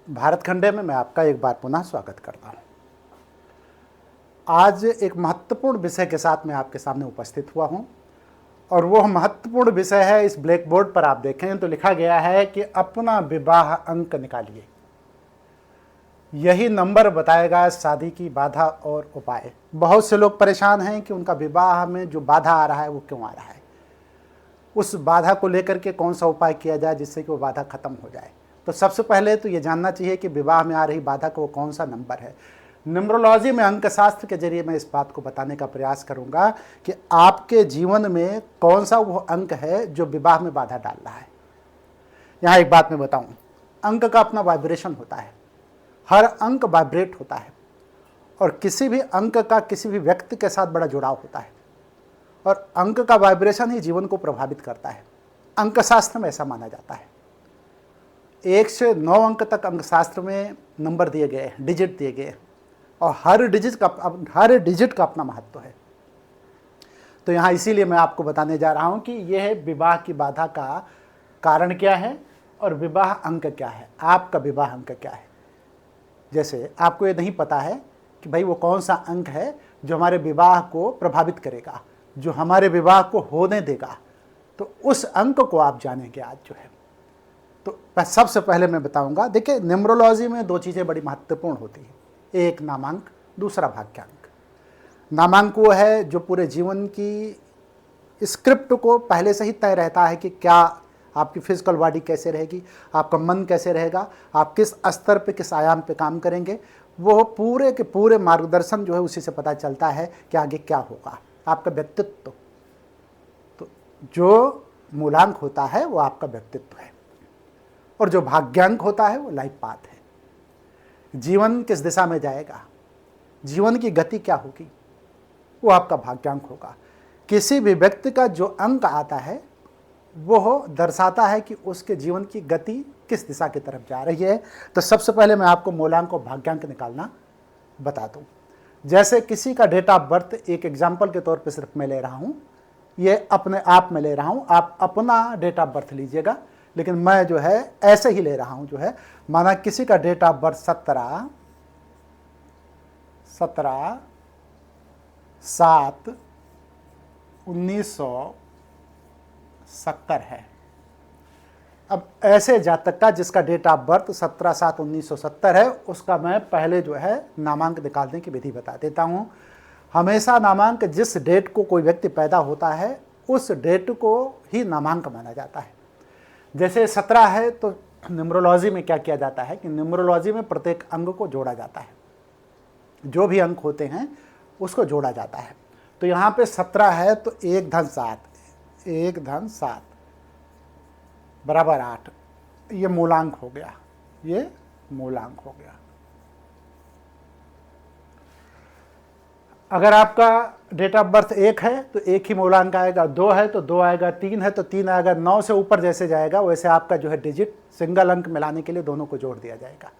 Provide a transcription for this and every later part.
भारत खंडे में मैं आपका एक बार पुनः स्वागत करता हूँ। आज एक महत्वपूर्ण विषय के साथ मैं आपके सामने उपस्थित हुआ हूँ और वह महत्वपूर्ण विषय है, इस ब्लैक बोर्ड पर आप देखें तो लिखा गया है कि अपना विवाह अंक निकालिए। यही नंबर बताएगा शादी की बाधा और उपाय। बहुत से लोग परेशान हैं कि उनका विवाह में जो बाधा आ रहा है वो क्यों आ रहा है, उस बाधा को लेकर के कौन सा उपाय किया जाए जिससे कि वो बाधा खत्म हो जाए। तो सबसे पहले तो ये जानना चाहिए कि विवाह में आ रही बाधा का वो कौन सा नंबर है। न्यूमरोलॉजी में अंक शास्त्र के जरिए मैं इस बात को बताने का प्रयास करूंगा कि आपके जीवन में कौन सा वो अंक है जो विवाह में बाधा डाल रहा है। यहाँ एक बात मैं बताऊं, अंक का अपना वाइब्रेशन होता है, हर अंक वाइब्रेट होता है और किसी भी अंक का किसी भी व्यक्ति के साथ बड़ा जुड़ाव होता है और अंक का वाइब्रेशन ही जीवन को प्रभावित करता है। अंक शास्त्र में ऐसा माना जाता है। 1 से 9 अंक तक अंक शास्त्र में नंबर दिए गए हैं, डिजिट दिए गए हैं और हर डिजिट का अपना महत्व है। तो यहाँ इसीलिए मैं आपको बताने जा रहा हूँ कि यह विवाह की बाधा का कारण क्या है और विवाह अंक क्या है, आपका विवाह अंक क्या है। जैसे आपको ये नहीं पता है कि भाई वो कौन सा अंक है जो हमारे विवाह को प्रभावित करेगा, जो हमारे विवाह को होने देगा, तो उस अंक को आप जानेंगे आज जो है। तो सबसे पहले मैं बताऊंगा, देखिए न्यूमरोलॉजी में 2 चीज़ें बड़ी महत्वपूर्ण होती हैं, एक नामांक, दूसरा भाग्यांक। नामांक वो है जो पूरे जीवन की स्क्रिप्ट को पहले से ही तय रहता है कि क्या आपकी फिजिकल बॉडी कैसे रहेगी, आपका मन कैसे रहेगा, आप किस स्तर पे किस आयाम पे काम करेंगे, वो पूरे के पूरे मार्गदर्शन जो है उसी से पता चलता है कि आगे क्या होगा। आपका व्यक्तित्व, तो जो मूलांक होता है वो आपका व्यक्तित्व है और जो भाग्यांक होता है वो लाइफ पाथ है। जीवन किस दिशा में जाएगा, जीवन की गति क्या होगी, वो आपका भाग्यांक होगा। किसी भी व्यक्ति का जो अंक आता है वो दर्शाता है कि उसके जीवन की गति किस दिशा की तरफ जा रही है। तो सबसे पहले मैं आपको मूलांक और भाग्यांक निकालना बता दूं। जैसे किसी का डेट ऑफ बर्थ, एक एग्जाम्पल के तौर पे सिर्फ मैं ले रहा हूं, ये अपने आप में ले रहा हूं, आप अपना डेट ऑफ बर्थ लीजिएगा, लेकिन मैं जो है ऐसे ही ले रहा हूं जो है। माना किसी का डेट ऑफ बर्थ 17/7/1970 है। अब ऐसे जातक का जिसका डेट ऑफ बर्थ 17/7/1970 है, उसका मैं पहले जो है नामांक निकालने की विधि बता देता हूं। हमेशा नामांक जिस डेट को कोई व्यक्ति पैदा होता है उस डेट को ही नामांक माना जाता है। जैसे 17 है तो न्यूमरोलॉजी में क्या किया जाता है कि न्यूमरोलॉजी में प्रत्येक अंग को जोड़ा जाता है, जो भी अंक होते हैं उसको जोड़ा जाता है। तो यहाँ पे 17 है तो 1-7 बराबर 8, ये मूलांक हो गया, ये मूलांक हो गया। अगर आपका डेट ऑफ बर्थ 1 है तो 1 ही मूलांक आएगा, 2 है तो 2 आएगा, 3 है तो 3 आएगा, 9 से ऊपर जैसे जाएगा वैसे आपका जो है डिजिट सिंगल अंक मिलाने के लिए दोनों को जोड़ दिया जाएगा।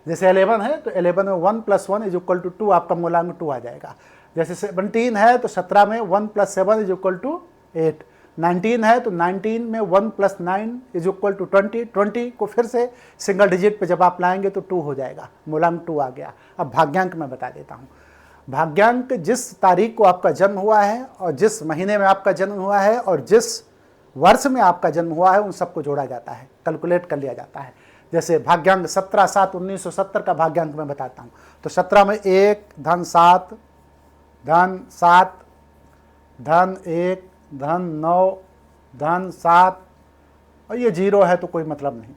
जैसे 11 है तो 11 में 1 + 1 = 2, आपका मूलांक 2 आ जाएगा। जैसे 17 है तो 17 में 1 + 7 = 8। 19 है तो 19 में 1 + 9 = 20। 20 को फिर से सिंगल डिजिट पे जब आप लाएंगे तो 2 हो जाएगा, मूलांक 2 आ गया। अब भाग्यांक मैं बता देता हूँ। भाग्यांक जिस तारीख को आपका जन्म हुआ है और जिस महीने में आपका जन्म हुआ है और जिस वर्ष में आपका जन्म हुआ है उन सबको जोड़ा जाता है, कैलकुलेट कर लिया जाता है। जैसे भाग्यांक 17/7/1970 का भाग्यांक मैं बताता हूँ। तो 17 में 1 धन 7 धन 7 धन 1 धन 9 धन 7 और ये 0 है तो कोई मतलब नहीं,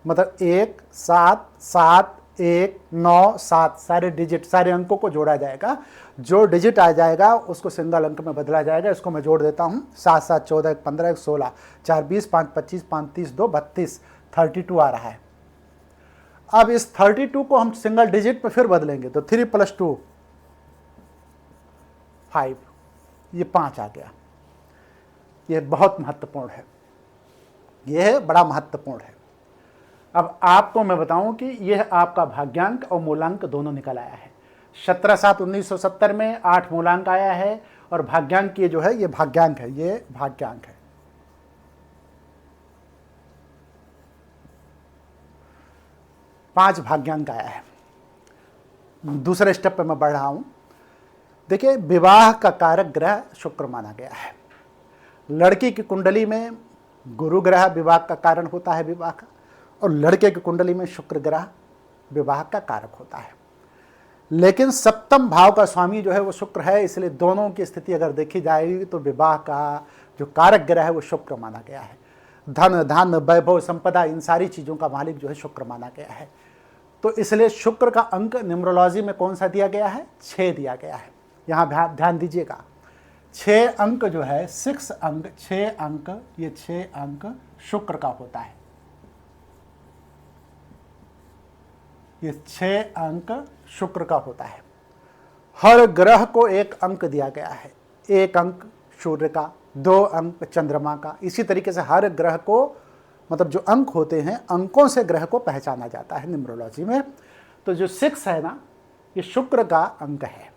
मतलब 1 7 7 1 9 7 सारे डिजिट, सारे अंकों को जोड़ा जाएगा। जो डिजिट आ जाएगा उसको सिंगल अंक में बदला जाएगा। इसको मैं जोड़ देता हूँ। 7 7 14 1 15 1 16 4 20 5 25 5 30 2 32 32 आ रहा है। अब इस 32 को हम सिंगल डिजिट पे फिर बदलेंगे तो 3 + 2 5, ये 5 आ गया। ये बहुत महत्वपूर्ण है, यह बड़ा महत्वपूर्ण है। अब आपको मैं बताऊं कि यह आपका भाग्यांक और मूलांक दोनों निकल आया है। 17/7/1970 में 8 मूलांक आया है और भाग्यांक ये जो है ये भाग्यांक है, ये भाग्यांक है। 5 भाग्यांक आया है। दूसरे स्टेप पे मैं बढ़ रहा हूं। देखिए, विवाह का कारक ग्रह शुक्र माना गया है। लड़की की कुंडली में गुरु ग्रह विवाह का कारण होता है विवाह का, और लड़के की कुंडली में शुक्र ग्रह विवाह का कारक होता है। लेकिन सप्तम भाव का स्वामी जो है वो शुक्र है, इसलिए दोनों की स्थिति अगर देखी जाएगी तो विवाह का जो कारक ग्रह है वो शुक्र माना गया है। धन, धान्य, वैभव, संपदा, इन सारी चीज़ों का मालिक जो है शुक्र माना गया है। तो इसलिए शुक्र का अंक न्यूमरोलॉजी में कौन सा दिया गया है? 6 दिया गया है। यहाँ ध्यान दीजिएगा, 6 अंक जो है, 6 अंक, 6 अंक, ये 6 अंक शुक्र का होता है। ये 6 अंक शुक्र का होता है। हर ग्रह को 1 अंक दिया गया है। 1 अंक सूर्य का, 2 अंक चंद्रमा का। इसी तरीके से हर ग्रह को, मतलब जो अंक होते हैं, अंकों से ग्रह को पहचाना जाता है न्यूमरोलॉजी में। तो जो 6 है ना, ये शुक्र का अंक है।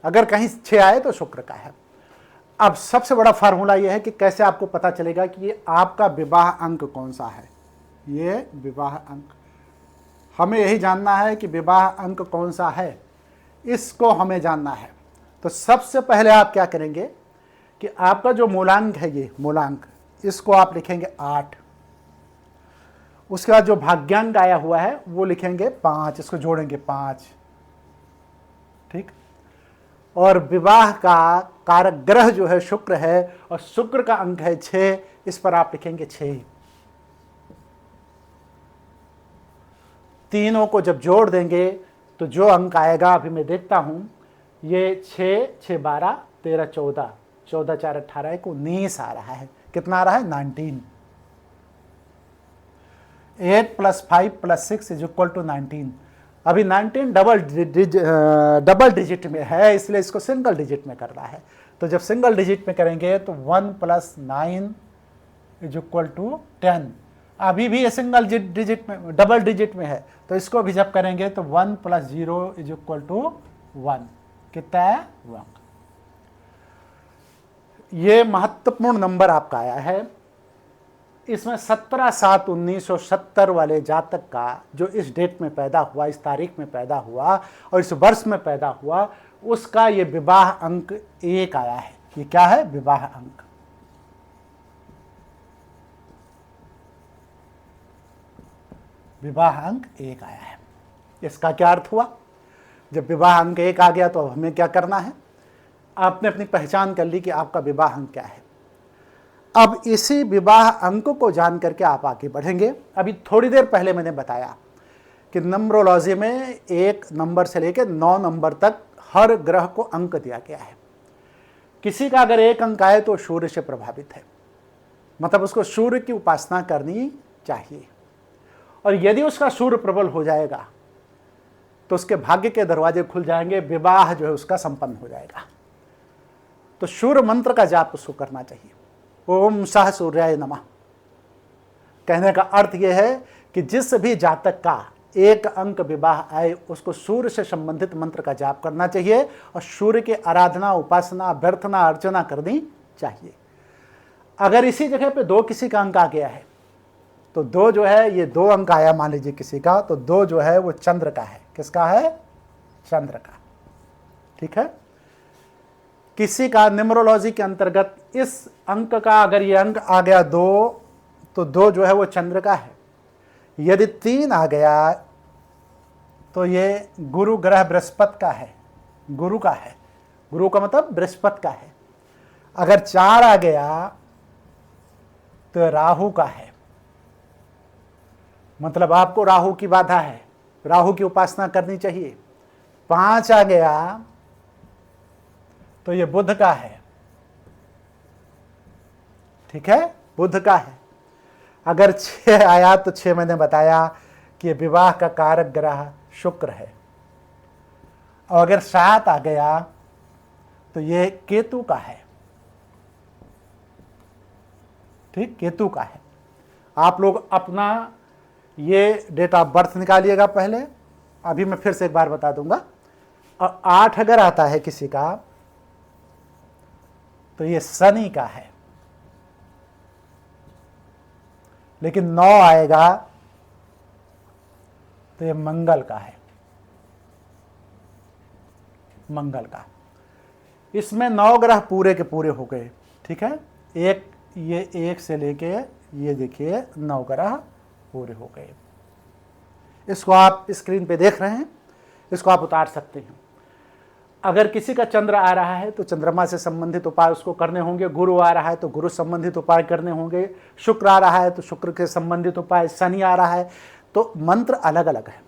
अगर कहीं 6 आए तो शुक्र का है। अब सबसे बड़ा फार्मूला यह है कि कैसे आपको पता चलेगा कि ये आपका विवाह अंक कौन सा है। ये विवाह अंक, हमें यही जानना है कि विवाह अंक कौन सा है, इसको हमें जानना है। तो सबसे पहले आप क्या करेंगे कि आपका जो मूलांक है, ये मूलांक, इसको आप लिखेंगे 8। उसके बाद जो भाग्यांक आया हुआ है वो लिखेंगे 5, इसको जोड़ेंगे 5। ठीक। और विवाह का कारक ग्रह जो है शुक्र है, और शुक्र का अंक है 6, इस पर आप लिखेंगे 6। तीनों को जब जोड़ देंगे तो जो अंक आएगा, अभी मैं देखता हूं, ये 6, 6 12, 13 14, 14 4 18, 19 आ रहा है। कितना आ रहा है? 19। 8 + 5 + 6 = 19। अभी 19 डबल डिजिट में है, इसलिए इसको सिंगल डिजिट में करना है। तो जब सिंगल डिजिट में करेंगे तो 1 + 9 = 10। अभी भी ये सिंगल डिजिट में, डबल डिजिट में है, तो इसको भी जब करेंगे तो 1 + 0 = 1। कितना है? 1। ये महत्वपूर्ण नंबर आपका आया है। इसमें 17/7/1970 वाले जातक का, जो इस डेट में पैदा हुआ, इस तारीख में पैदा हुआ और इस वर्ष में पैदा हुआ, उसका ये विवाह अंक 1 आया है। ये क्या है? विवाह अंक। विवाह अंक 1 आया है। इसका क्या अर्थ हुआ? जब विवाह अंक 1 आ गया तो अब हमें क्या करना है? आपने अपनी पहचान कर ली कि आपका विवाह अंक क्या है। अब इसी विवाह अंक को जान करके आप आगे बढ़ेंगे। अभी थोड़ी देर पहले मैंने बताया कि न्यूमरोलॉजी में 1 नंबर से लेकर 9 नंबर तक हर ग्रह को अंक दिया गया है। किसी का अगर 1 अंक आए तो सूर्य से प्रभावित है, मतलब उसको सूर्य की उपासना करनी चाहिए। और यदि उसका सूर्य प्रबल हो जाएगा तो उसके भाग्य के दरवाजे खुल जाएंगे, विवाह जो है उसका संपन्न हो जाएगा। तो सूर्य मंत्र का जाप उसको करना चाहिए। ओम सह सूर्याय नमः। कहने का अर्थ यह है कि जिस भी जातक का 1 अंक विवाह आए, उसको सूर्य से संबंधित मंत्र का जाप करना चाहिए और सूर्य की आराधना, उपासना, अभ्यर्थना, अर्चना करनी चाहिए। अगर इसी जगह पे 2 किसी का अंक आ गया है तो 2 जो है, ये 2 अंक आया मान लीजिए किसी का, तो 2 जो है वो चंद्र का है। किसका है? चंद्र का। ठीक है। किसी का न्यूमरोलॉजी के अंतर्गत इस अंक का, अगर ये अंक आ गया 2, तो 2 जो है वो चंद्र का है। यदि 3 आ गया तो ये गुरु ग्रह बृहस्पति का है, गुरु का है। गुरु का मतलब बृहस्पति का है। अगर 4 आ गया तो राहु का है, मतलब आपको राहु की बाधा है, राहु की उपासना करनी चाहिए। 5 आ गया तो ये बुध का है। ठीक है, बुध का है। अगर 6 आया तो 6 मैंने बताया कि विवाह का कारक ग्रह शुक्र है। और अगर 7 आ गया तो ये केतु का है। ठीक, केतु का है। आप लोग अपना ये डेट ऑफ बर्थ निकालिएगा पहले, अभी मैं फिर से एक बार बता दूंगा। और 8 अगर आता है किसी का तो ये शनि का है, लेकिन 9 आएगा तो ये मंगल का है, मंगल का। इसमें 9 ग्रह पूरे के पूरे हो गए, ठीक है। ये एक से लेके ये देखिए 9 ग्रह पूरे हो गए। इसको आप स्क्रीन पे देख रहे हैं, इसको आप उतार सकते हैं। अगर किसी का चंद्र आ रहा है तो चंद्रमा से संबंधित उपाय उसको करने होंगे, गुरु आ रहा है तो गुरु संबंधित उपाय करने होंगे, शुक्र आ रहा है तो शुक्र के संबंधित उपाय, शनि आ रहा है तो मंत्र अलग अलग है।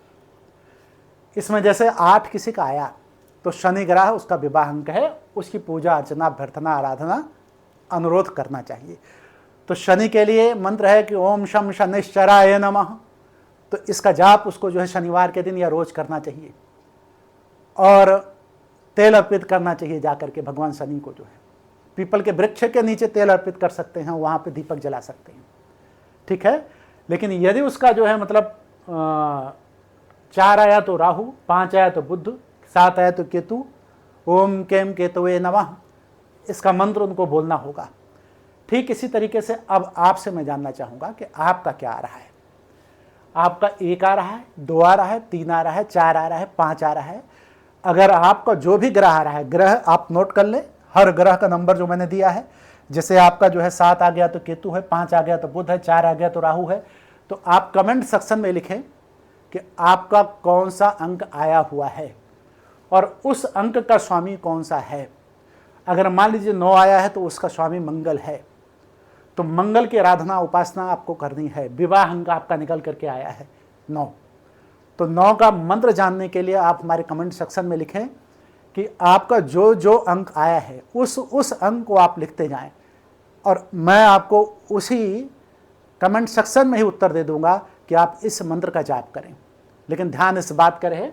इसमें जैसे 8 किसी का आया तो शनि ग्रह उसका विवाह अंक है, उसकी पूजा अर्चना अभ्यर्थना आराधना अनुरोध करना चाहिए। तो शनि के लिए मंत्र है कि ओम शम शनिश्चराय नमः, तो इसका जाप उसको जो है शनिवार के दिन या रोज करना चाहिए और तेल अर्पित करना चाहिए जाकर के भगवान शनि को। जो है पीपल के वृक्ष के नीचे तेल अर्पित कर सकते हैं, वहाँ पे दीपक जला सकते हैं, ठीक है। लेकिन यदि उसका जो है मतलब 4 आया तो राहु, 5 आया तो बुध, 7 आया तो केतु, ओम केम केतुवे नमः, इसका मंत्र उनको बोलना होगा। ठीक इसी तरीके से अब आपसे मैं जानना चाहूँगा कि आपका क्या आ रहा है। आपका 1 आ रहा है, 2 आ रहा है, 3 आ रहा है, 4 आ रहा है, 5 आ रहा है। अगर आपका जो भी ग्रह आ रहा है, ग्रह आप नोट कर ले, हर ग्रह का नंबर जो मैंने दिया है, जैसे आपका जो है 7 आ गया तो केतु है, 5 आ गया तो बुध है, 4 आ गया तो राहु है, तो आप कमेंट सेक्शन में लिखें कि आपका कौन सा अंक आया हुआ है और उस अंक का स्वामी कौन सा है। अगर मान लीजिए 9 आया है तो उसका स्वामी मंगल है, तो मंगल की आराधना उपासना आपको करनी है। विवाह अंक आपका निकल करके आया है 9, तो 9 का मंत्र जानने के लिए आप हमारे कमेंट सेक्शन में लिखें कि आपका जो जो अंक आया है उस अंक को आप लिखते जाएं और मैं आपको उसी कमेंट सेक्शन में ही उत्तर दे दूंगा कि आप इस मंत्र का जाप करें। लेकिन ध्यान इस बात का रहे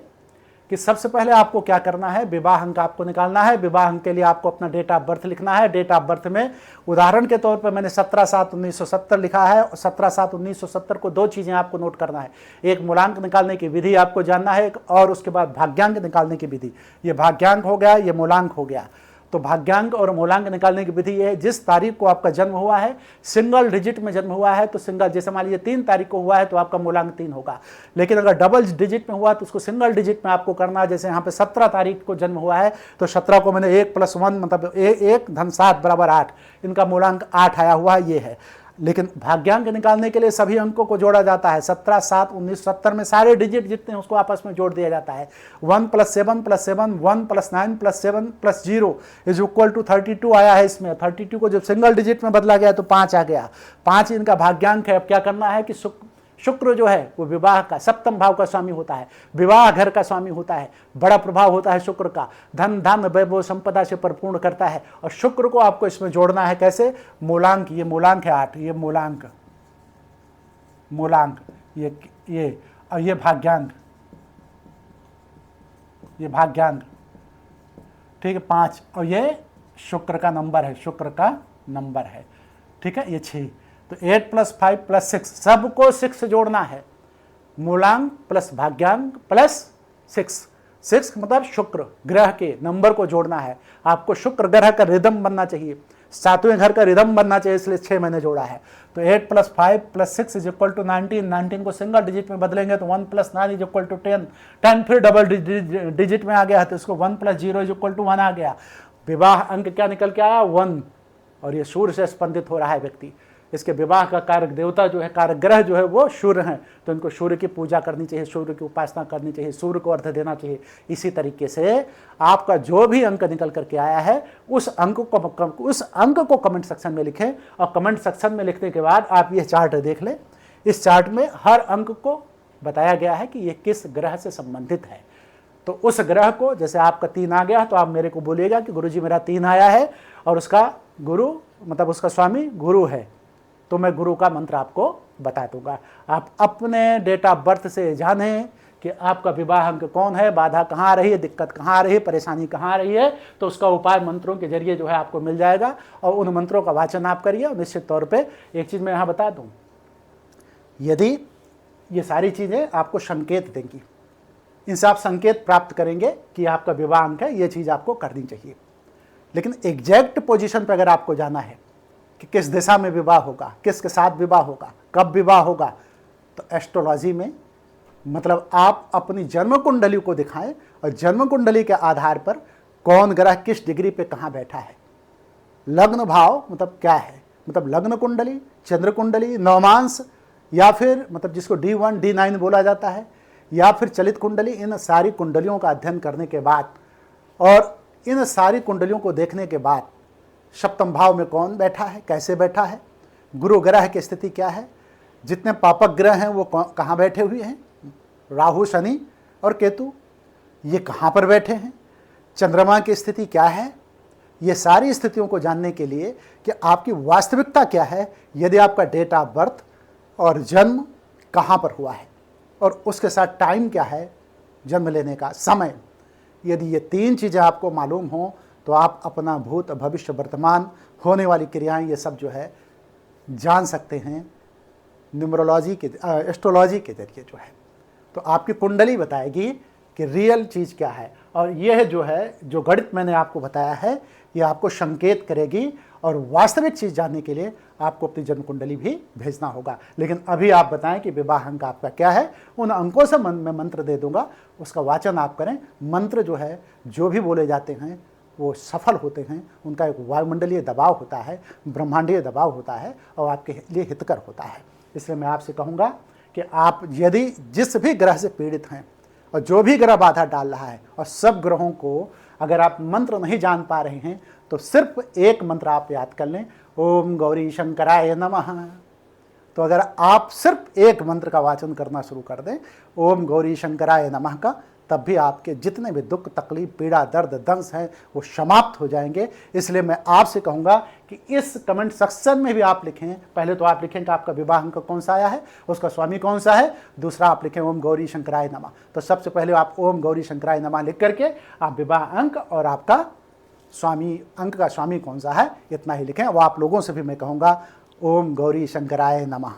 कि सबसे पहले आपको क्या करना है, विवाह अंक आपको निकालना है। विवाह अंक के लिए आपको अपना डेट ऑफ बर्थ लिखना है। डेट ऑफ बर्थ में उदाहरण के तौर पर मैंने 17/7/1970 लिखा है और 17/7/1970 को 2 चीज़ें आपको नोट करना है। एक मूलांक निकालने की विधि आपको जानना है और उसके बाद भाग्यांक निकालने की विधि। ये भाग्यांक हो गया, ये मूलांक हो गया। तो भाग्यांक और मूलांक निकालने की विधि ये है, जिस तारीख को आपका जन्म हुआ है, सिंगल डिजिट में जन्म हुआ है तो सिंगल, जैसे मान लीजिए 3 तारीख को हुआ है तो आपका मूलांक 3 होगा। लेकिन अगर डबल डिजिट में हुआ तो उसको सिंगल डिजिट में आपको करना है। जैसे यहाँ पे 17 तारीख को जन्म हुआ है तो 17 को मैंने 1 + 1 मतलब 1 धन 7 = 8, इनका मूलांक 8 आया हुआ है, ये है। लेकिन भाग्यांक निकालने के लिए सभी अंकों को जोड़ा जाता है। 17/7/1970 में सारे डिजिट जितने हैं उसको आपस में जोड़ दिया जाता है। 1 + 7 + 7, 1 + 9 + 7 + 0 = 32 आया है। इसमें 32 को जब सिंगल डिजिट में बदला गया तो 5 आ गया। 5 इनका भाग्यांक है। अब क्या करना है कि शुक्र जो है वो विवाह का 7म भाव का स्वामी होता है, विवाह घर का स्वामी होता है, बड़ा प्रभाव होता है शुक्र का, धन धान्य वैभव संपदा से परिपूर्ण करता है। और शुक्र को आपको इसमें जोड़ना है कैसे, मूलांक, ये मूलांक है 8, ये मूलांक ये और ये भाग्यांक, ठीक है 5, और ये शुक्र का नंबर है, ठीक है, ये 6। तो 8 + 5 + 6, सबको 6 जोड़ना है। मूलांक प्लस भाग्यांक प्लस 6 मतलब शुक्र ग्रह के नंबर को जोड़ना है। आपको शुक्र ग्रह का रिदम बनना चाहिए, 7वें घर का रिदम बनना चाहिए, इसलिए 6 मैंने जोड़ा है। तो 8 + 5 + 6 = 19। 19 को सिंगल डिजिट में बदलेंगे तो 1 + 9 = 10। 10 फिर डबल डिजिट में आ गया तो इसको 1 + 0 = 1 आ गया। विवाह अंक क्या निकल के आया, 1, और ये सूर्य से स्पंदित हो रहा है व्यक्ति। इसके विवाह का कारक देवता जो है, कारक ग्रह जो है वो सूर्य हैं, तो इनको सूर्य की पूजा करनी चाहिए, सूर्य की उपासना करनी चाहिए, सूर्य को अर्घ्य देना चाहिए। इसी तरीके से आपका जो भी अंक निकल करके आया है उस अंक को कमेंट सेक्शन में लिखें और कमेंट सेक्शन में लिखने के बाद आप ये चार्ट देख लें। इस चार्ट में हर अंक को बताया गया है कि ये किस ग्रह से संबंधित है। तो उस ग्रह को, जैसे आपका 3 आ गया तो आप मेरे को बोलिएगा कि गुरुजी मेरा 3 आया है और उसका गुरु मतलब उसका स्वामी गुरु है, तो मैं गुरु का मंत्र आपको बता दूंगा। आप अपने डेट ऑफ बर्थ से जानें कि आपका विवाह अंक कौन है, बाधा कहाँ आ रही है, दिक्कत कहाँ आ रही है, परेशानी कहाँ आ रही है, तो उसका उपाय मंत्रों के जरिए जो है आपको मिल जाएगा और उन मंत्रों का वाचन आप करिए। और निश्चित तौर पे एक चीज़ मैं यहाँ बता दूँ, यदि ये सारी चीज़ें आपको संकेत देंगी, इनसे आप संकेत प्राप्त करेंगे कि आपका विवाह अंक है, ये चीज़ आपको करनी चाहिए। लेकिन एग्जैक्ट पोजीशन पर अगर आपको जाना है कि किस दिशा में विवाह होगा, किसके साथ विवाह होगा, कब विवाह होगा, तो एस्ट्रोलॉजी में मतलब आप अपनी जन्म कुंडली को दिखाएं और जन्म कुंडली के आधार पर कौन ग्रह किस डिग्री पे कहाँ बैठा है। लग्न भाव मतलब क्या है, मतलब लग्न कुंडली, चंद्र कुंडली, नवमांश, या फिर मतलब जिसको D1 D9 बोला जाता है, या फिर चलित कुंडली। इन सारी कुंडलियों का अध्ययन करने के बाद और इन सारी कुंडलियों को देखने के बाद सप्तम भाव में कौन बैठा है, कैसे बैठा है, गुरु ग्रह की स्थिति क्या है, जितने पापक ग्रह हैं वो कहाँ बैठे हुए हैं, राहु, शनि और केतु ये कहाँ पर बैठे हैं, चंद्रमा की स्थिति क्या है, ये सारी स्थितियों को जानने के लिए कि आपकी वास्तविकता क्या है, यदि आपका डेट ऑफ बर्थ और जन्म कहाँ पर हुआ है और उसके साथ टाइम क्या है, जन्म लेने का समय, यदि ये 3 चीज़ें आपको मालूम हो तो आप अपना भूत, भविष्य, वर्तमान होने वाली क्रियाएं ये सब जो है जान सकते हैं न्यूमरोलॉजी के एस्ट्रोलॉजी के जरिए जो है। तो आपकी कुंडली बताएगी कि रियल चीज़ क्या है, और यह जो है जो गणित मैंने आपको बताया है ये आपको संकेत करेगी, और वास्तविक चीज़ जानने के लिए आपको अपनी जन्म कुंडली भी भेजना होगा। लेकिन अभी आप बताएं कि विवाह अंक आपका क्या है, उन अंकों से मैं मंत्र दे दूंगा, उसका वाचन आप करें। मंत्र जो है जो भी बोले जाते हैं वो सफल होते हैं, उनका एक वायुमंडलीय दबाव होता है, ब्रह्मांडीय दबाव होता है और आपके लिए हितकर होता है। इसलिए मैं आपसे कहूँगा कि आप यदि जिस भी ग्रह से पीड़ित हैं और जो भी ग्रह बाधा डाल रहा है, और सब ग्रहों को अगर आप मंत्र नहीं जान पा रहे हैं तो सिर्फ एक मंत्र आप याद कर लें, ओम गौरी शंकराय नमः। तो अगर आप सिर्फ एक मंत्र का वाचन करना शुरू कर दें, ओम गौरी शंकराय नमः का, तब भी आपके जितने भी दुख, तकलीफ, पीड़ा, दर्द, दंश हैं वो समाप्त हो जाएंगे। इसलिए मैं आपसे कहूँगा कि इस कमेंट सेक्शन में भी आप लिखें, पहले तो आप लिखें कि आपका विवाह अंक कौन सा आया है, उसका स्वामी कौन सा है, दूसरा आप लिखें ओम गौरी शंकराय नमः। तो सबसे पहले आप ओम गौरी शंकराय नमः लिख करके आप विवाह अंक और आपका स्वामी, अंक का स्वामी कौन सा है, इतना ही लिखें। वो आप लोगों से भी मैं कहूँगा ओम गौरी शंकराय नमः।